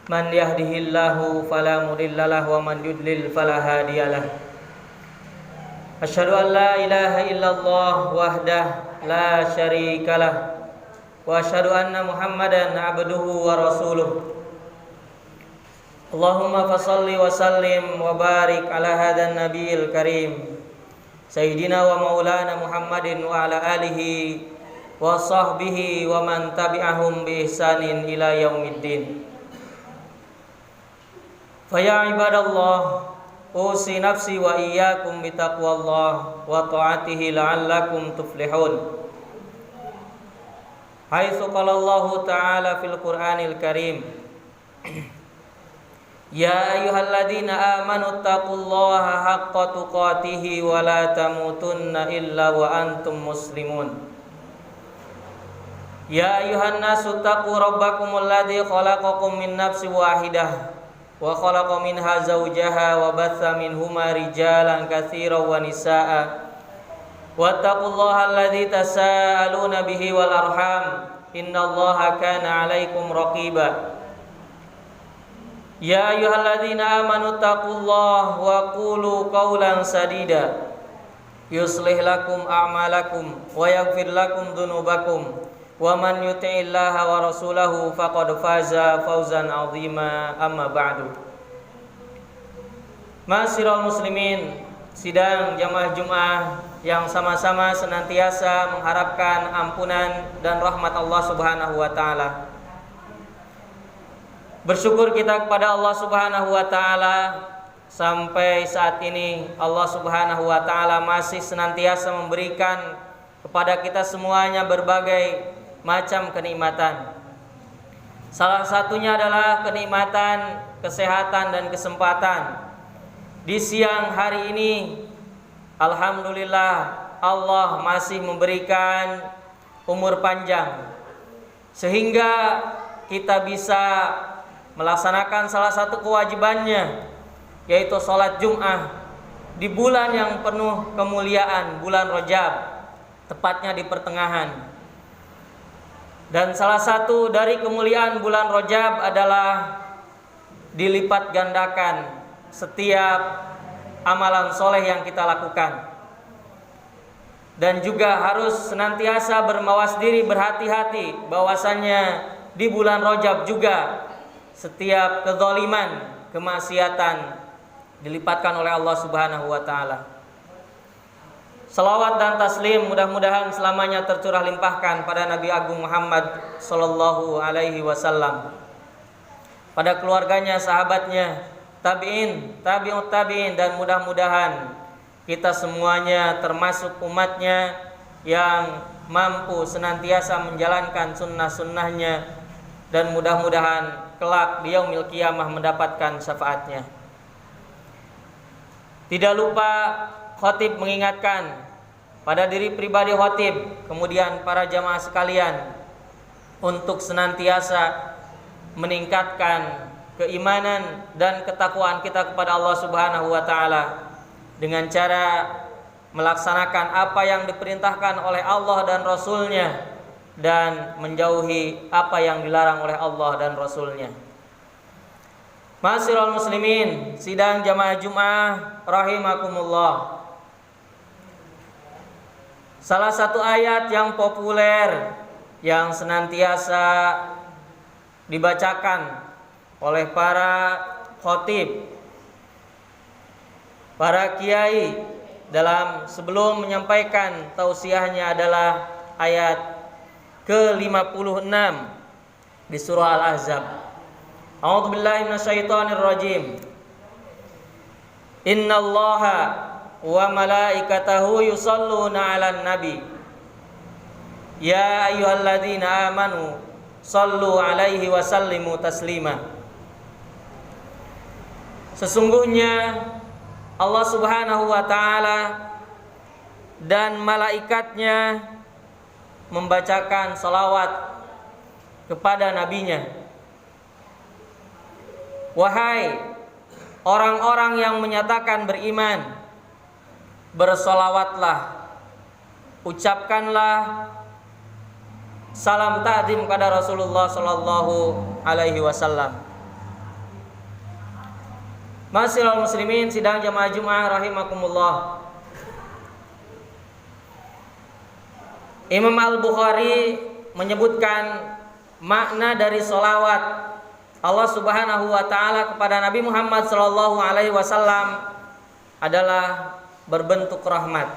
Man yahdihillahu fala mudilla lahu wa man yudlil fala hadiyalah. Asyhadu an la ilaha illallah wahdah la syarikalah wa asyhadu anna Muhammadan abduhu wa rasuluh. Allahumma fassalli wa sallim wa barik ala hadan nabiyil karim Sayyidina wa maulana Muhammadin wa ala alihi wa sahbihi wa man tabi'ahum bi ihsanin ila yaumiddin. Faya ibadallah, usi nafsi wa iyyakum bitaqwallah wa ta'atihi la'allakum tuflihun. Haitsu qala Allah ta'ala fil Qur'anil Karim, ya ayyuhalladzina amanu taqullaha haqqa tuqatih wa la tamutunna illa wa antum muslimun. Ya ayyuhan nasu taqu rabbakumul ladzi khalaqakum min nafsin wahidah wa khalaqa minha zawjaha wa batha minhuma rijalan katsiran wa nisaa'a wattaqullaha alladzi tasaaluna bihi wal arham innallaha kana 'alaikum raqiba. Ya ayyuhalladzina amanu taqullaha wa qulu qawlan sadida yuslih lakum a'malakum wa yaghfir lakum dzunubakum wa man yuti'illaha wa rasulahu faqad faza fawzan 'azima. Amma ba'du. Ma'asyiral muslimin, sidang jamaah Jumat yang sama-sama senantiasa mengharapkan ampunan dan rahmat Allah Subhanahu wa taala. Bersyukur kita kepada Allah Subhanahu wa taala sampai saat ini Allah Subhanahu wa taala masih senantiasa memberikan kepada kita semuanya berbagai macam kenikmatan. Salah satunya adalah kenikmatan kesehatan dan kesempatan. Di siang hari ini alhamdulillah Allah masih memberikan umur panjang sehingga kita bisa melaksanakan salah satu kewajibannya, yaitu sholat Jum'ah di bulan yang penuh kemuliaan, bulan Rajab, tepatnya di pertengahan. Dan salah satu dari kemuliaan bulan Rajab adalah dilipat gandakan setiap amalan soleh yang kita lakukan. Dan juga harus senantiasa bermawas diri, berhati-hati bahwasannya di bulan Rajab juga setiap kezaliman, kemaksiatan dilipatkan oleh Allah Subhanahu wa taala. Salawat dan taslim mudah-mudahan selamanya tercurah limpahkan pada Nabi Agung Muhammad sallallahu alaihi wasallam, pada keluarganya, sahabatnya, tabi'in, tabi'ut tabi'in, dan mudah-mudahan kita semuanya termasuk umatnya yang mampu senantiasa menjalankan sunnah-sunnahnya dan mudah-mudahan kelak di yaumil qiyamah mendapatkan syafaatnya. Tidak lupa khatib mengingatkan pada diri pribadi khatib, kemudian para jamaah sekalian, untuk senantiasa meningkatkan keimanan dan ketakwaan kita kepada Allah Subhanahu wa taala dengan cara melaksanakan apa yang diperintahkan oleh Allah dan Rasul-Nya dan menjauhi apa yang dilarang oleh Allah dan Rasul-Nya. Ma'asyiral muslimin, sidang jamaah Jumat rahimakumullah. Salah satu ayat yang populer yang senantiasa dibacakan oleh para khatib, para kiai dalam sebelum menyampaikan tausiahnya adalah ayat ke-56 di surah Al-Ahzab. A'udzubillahi minasyaitonirrajim. Innallaha wa malaikatahu yusholluna 'alan nabi. Ya ayyuhalladzina amanu shallu 'alaihi wa sallimu taslima. Sesungguhnya Allah Subhanahu wa taala dan malaikatnya membacakan salawat kepada nabinya. Wahai orang-orang yang menyatakan beriman, bersolawatlah, ucapkanlah salam ta'zim kepada Rasulullah sallallahu alaihi wasallam. Ma'asyiral muslimin, sidang jamaah Jumat rahimakumullah. Imam Al-Bukhari menyebutkan makna dari solawat Allah Subhanahu wa taala kepada Nabi Muhammad sallallahu alaihi wasallam adalah berbentuk rahmat.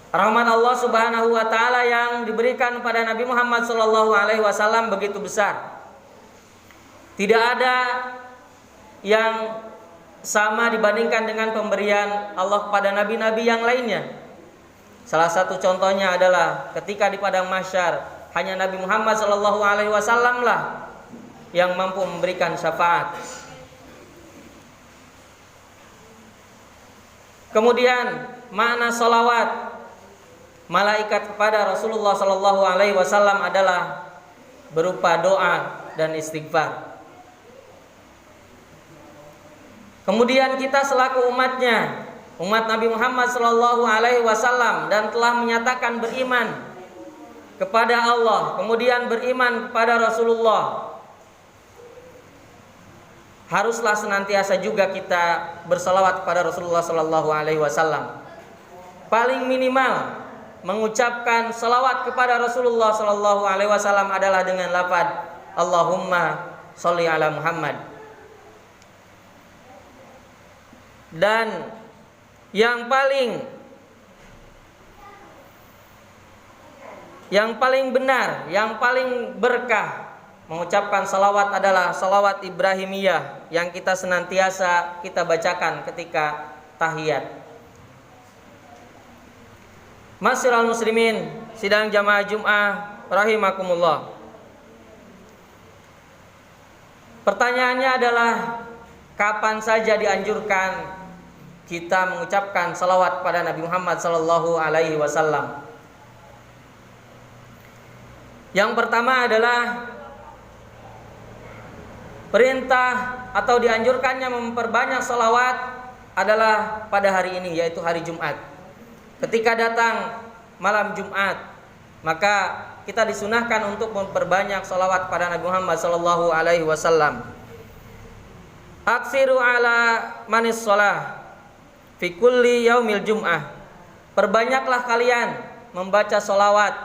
Rahmat Allah Subhanahu wa taala yang diberikan kepada Nabi Muhammad sallallahu alaihi wasallam begitu besar. Tidak ada yang sama dibandingkan dengan pemberian Allah kepada nabi-nabi yang lainnya. Salah satu contohnya adalah ketika di padang mahsyar hanya Nabi Muhammad sallallahu alaihi wasallam lah yang mampu memberikan syafaat. Kemudian makna salawat malaikat kepada Rasulullah sallallahu alaihi wasallam adalah berupa doa dan istighfar. Kemudian kita selaku umatnya, umat Nabi Muhammad sallallahu alaihi wasallam dan telah menyatakan beriman kepada Allah, kemudian beriman kepada Rasulullah, haruslah senantiasa juga kita bersalawat kepada Rasulullah sallallahu alaihi wasallam. Paling minimal mengucapkan salawat kepada Rasulullah sallallahu alaihi wasallam adalah dengan lafaz Allahumma sholli ala Muhammad. Dan yang paling benar, yang paling berkah mengucapkan salawat adalah salawat Ibrahimiyah yang kita senantiasa kita bacakan ketika tahiyat. Ma'asyiral muslimin, sidang jamaah Jumat rahimakumullah. Pertanyaannya adalah kapan saja dianjurkan kita mengucapkan salawat pada Nabi Muhammad sallallahu alaihi wasallam? Yang pertama adalah perintah atau dianjurkannya memperbanyak salawat adalah pada hari ini, yaitu hari Jumat. Ketika datang malam Jumat, maka kita disunahkan untuk memperbanyak salawat pada Nabi Muhammad sallallahu alaihi wasallam. Aksiru ala manis shalah fi kulli yaumil jum'ah. Perbanyaklah kalian membaca salawat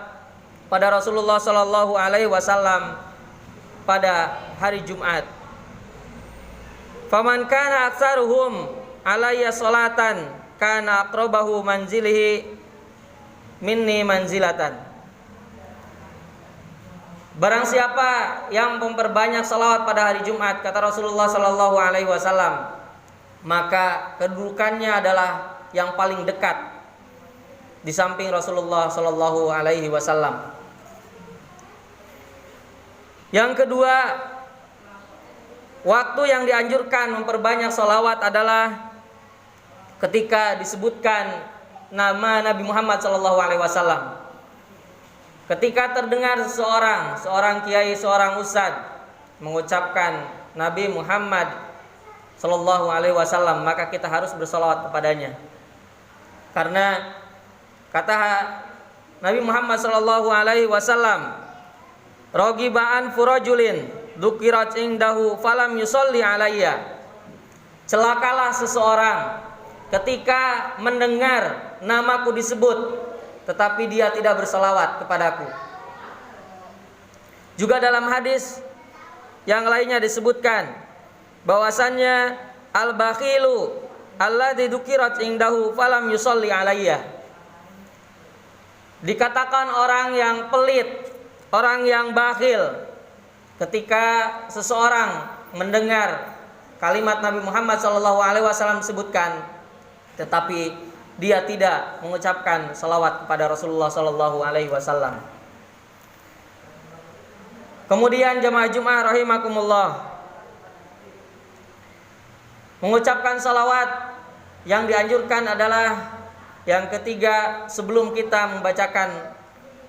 pada Rasulullah sallallahu alaihi wasallam pada hari Jumat. Faman kana aktsaruhum alayya salatan kana aqrabahu manzilihi minni manzilatan. Barang siapa yang memperbanyak salawat pada hari Jumat, kata Rasulullah sallallahu alaihi wasallam, maka kedudukannya adalah yang paling dekat di samping Rasulullah sallallahu alaihi wasallam. Yang kedua, waktu yang dianjurkan memperbanyak salawat adalah ketika disebutkan nama Nabi Muhammad sallallahu alaihi wasallam. Ketika terdengar seorang kiai, seorang ustadz mengucapkan Nabi Muhammad sallallahu alaihi wasallam, maka kita harus bersalawat kepadanya. Karena kata Nabi Muhammad sallallahu alaihi wasallam, ragibaan furajulin dzukirat indahu falam yusolli alayya. Celakalah seseorang ketika mendengar namaku disebut tetapi dia tidak bersalawat kepadaku. Juga dalam hadis yang lainnya disebutkan bahwasannya al-bakhilu alladzi dzukirat indahu falam yusolli alayya. Dikatakan orang yang pelit, orang yang bakhil, ketika seseorang mendengar kalimat Nabi Muhammad SAW disebutkan, tetapi dia tidak mengucapkan salawat kepada Rasulullah SAW. Kemudian jamaah Jumat rahimakumullah, mengucapkan salawat yang dianjurkan adalah yang ketiga, sebelum kita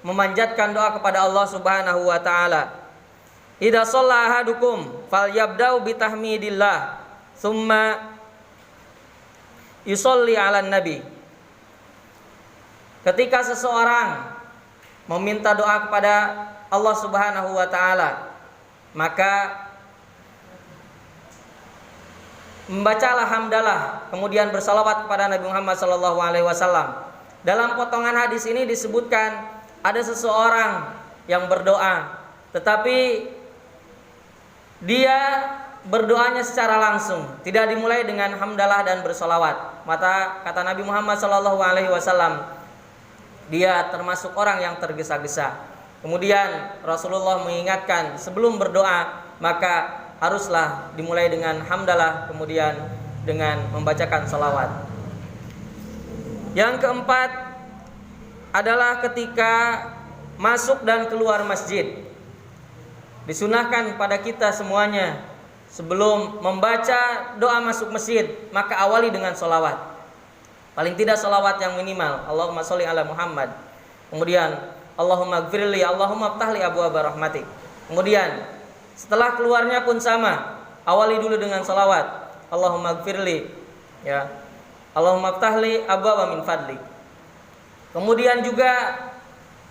memanjatkan doa kepada Allah Subhanahu wa taala. Idza shalla ahadukum falyabda'u bitahmidillah tsumma yusolli 'alan nabi. Ketika seseorang meminta doa kepada Allah Subhanahu wa taala, maka membacalah hamdalah, kemudian bersalawat kepada Nabi Muhammad SAW. Dalam potongan hadis ini disebutkan ada seseorang yang berdoa, tetapi dia berdoanya secara langsung, tidak dimulai dengan hamdalah dan bersalawat. Maka kata Nabi Muhammad SAW, dia termasuk orang yang tergesa-gesa. Kemudian Rasulullah mengingatkan sebelum berdoa maka haruslah dimulai dengan hamdalah, kemudian dengan membacakan salawat. Yang keempat adalah ketika masuk dan keluar masjid. Disunahkan pada kita semuanya sebelum membaca doa masuk masjid maka awali dengan salawat. Paling tidak salawat yang minimal, Allahumma sholli ala Muhammad. Kemudian Allahumma gfirli, Allahumma ftahli abwaaba rahmatik. Kemudian setelah keluarnya pun sama, awali dulu dengan salawat, Allahumma gfirli, ya, Allahumma ftahli abwaaba min fadlik. Kemudian juga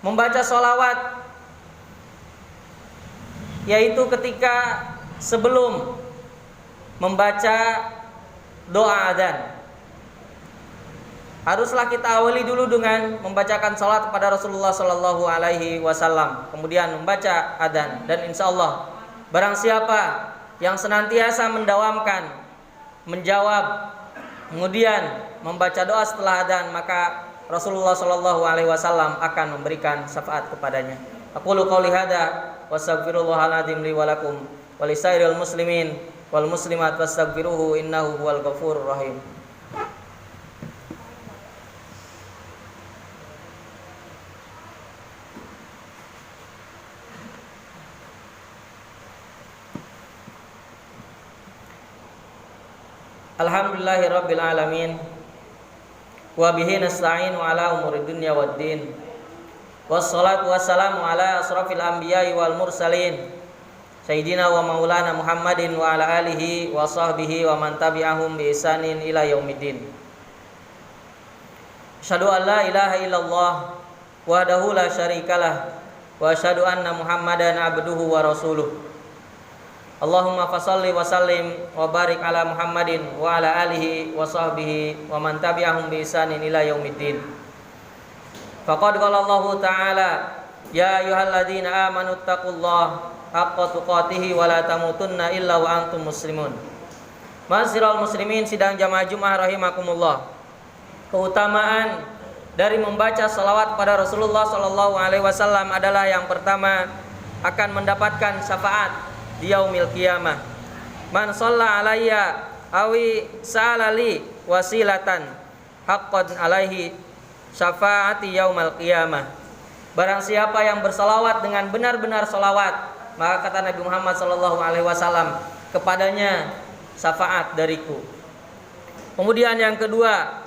membaca salawat, yaitu ketika sebelum membaca doa adzan. Haruslah kita awali dulu dengan membacakan salat kepada Rasulullah SAW, kemudian membaca adzan. Dan insya Allah barang siapa yang senantiasa mendawamkan, menjawab, kemudian membaca doa setelah adzan, maka Rasulullah SAW akan memberikan syafaat kepadanya. Aqulu qouli hadza wa astaghfirullahaladzim li wa lakum wa lisairil muslimin wal muslimat wastaghfiruhu innahu huwal ghafurur rahim. Alhamdulillahi rabbil alamin wa bihi nasta'inu ala umuri dunya waddin. Wassalatu wassalamu ala asrafil anbiya'i wal mursalin sayyidina wa maulana Muhammadin wa ala alihi wa sahbihi wa man tabi'ahum bi ihsanin ila yaumiddin. Asyhadu an la ilaha illallah wahdahu la syarikalah wa asyhadu anna Muhammadan abduhu wa rasuluh. Allahumma fasalli wa sallim wa barik ala Muhammadin wa ala alihi wa sahbihi wa man tabi'ahum bi ihsanin ila yaumiddin. Faqad qala Allah ta'ala, ya ayyuhalladzina amanu taqullaha haqqa tuqatih wa la tamutunna illa wa antum muslimun. Ma'asyiral muslimin sidang jamaah Jumat rahimakumullah. Keutamaan dari membaca salawat pada Rasulullah SAW adalah yang pertama akan mendapatkan syafaat di yaumil qiyamah. Man shalla alayya awi sa'alali wasilatan haqqan alaihi syafaati yaumal qiyamah. Barang siapa yang bersalawat dengan benar-benar salawat, maka kata Nabi Muhammad SAW, kepadanya syafaat dariku. Kemudian yang kedua,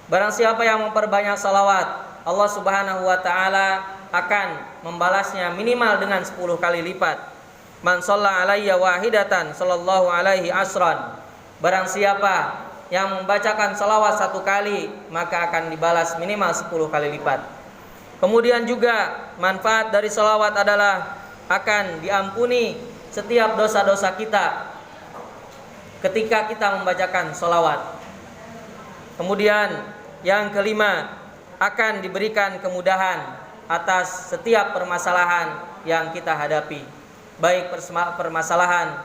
barang siapa yang memperbanyak salawat, Allah Subhanahu wa taala akan membalasnya minimal dengan 10 kali lipat. Man shalla alayya wahidatan sallallahu alaihi asran. Barang siapa yang membacakan salawat 1 kali, maka akan dibalas minimal 10 kali lipat. Kemudian juga manfaat dari salawat adalah akan diampuni setiap dosa-dosa kita ketika kita membacakan salawat. Kemudian yang kelima, akan diberikan kemudahan atas setiap permasalahan yang kita hadapi, baik permasalahan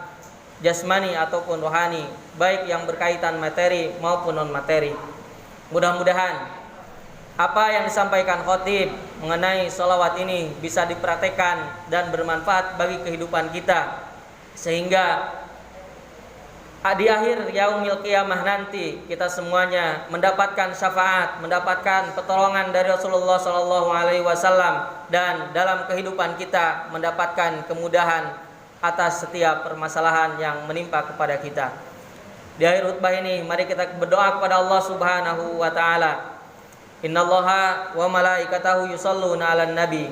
jasmani ataupun rohani, baik yang berkaitan materi maupun non materi. Mudah-mudahan apa yang disampaikan khatib mengenai salawat ini bisa dipraktekkan dan bermanfaat bagi kehidupan kita, sehingga di akhir yaumil qiyamah nanti kita semuanya mendapatkan syafaat, mendapatkan pertolongan dari Rasulullah SAW, dan dalam kehidupan kita mendapatkan kemudahan atas setiap permasalahan yang menimpa kepada kita. Di akhir khutbah ini mari kita berdoa kepada Allah Subhanahu wa taala. Innallaha wa malaikatahu yusholluna 'alan nabi.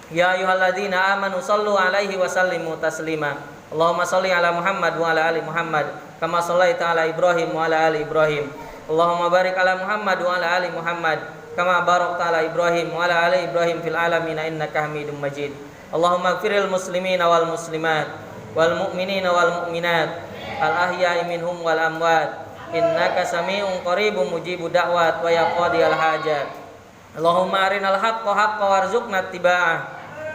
Ya ayyuhalladzina amanu shallu 'alaihi wa sallimu taslima. Allahumma sholli ala Muhammad wa ala ali Muhammad kama shallaita ala Ibrahim wa ala ali Ibrahim. Allahumma barik ala Muhammad wa ala ali Muhammad kama barakta ala Ibrahim wa ala ali Ibrahim fil alamin innaka Hamidum Majid. Allahumma ighfiril muslimina wal muslimat wal mu'minina wal mu'minat al-ahya'i minhum wal amwat innaka sami'un qaribun mujibud da'wat wa ya qadiyal hajat. Allahumma arinal haqqa haqqan warzuqna ittiba'ah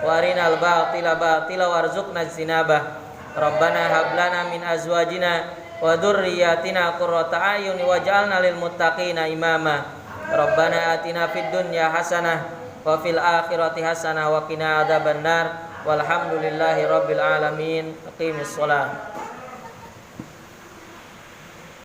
wa arinal batila batila warzuqna ijtinabah. Rabbana hab lana min azwajina wa dzurriyyatina qurrata a'yun waj'alna lil muttaqina imama. Rabbana atina fid dunya hasanah wa fil akhirati hasanah wa qina adzabannar. Walhamdulillahi rabbil alamin. Aqimis shalah.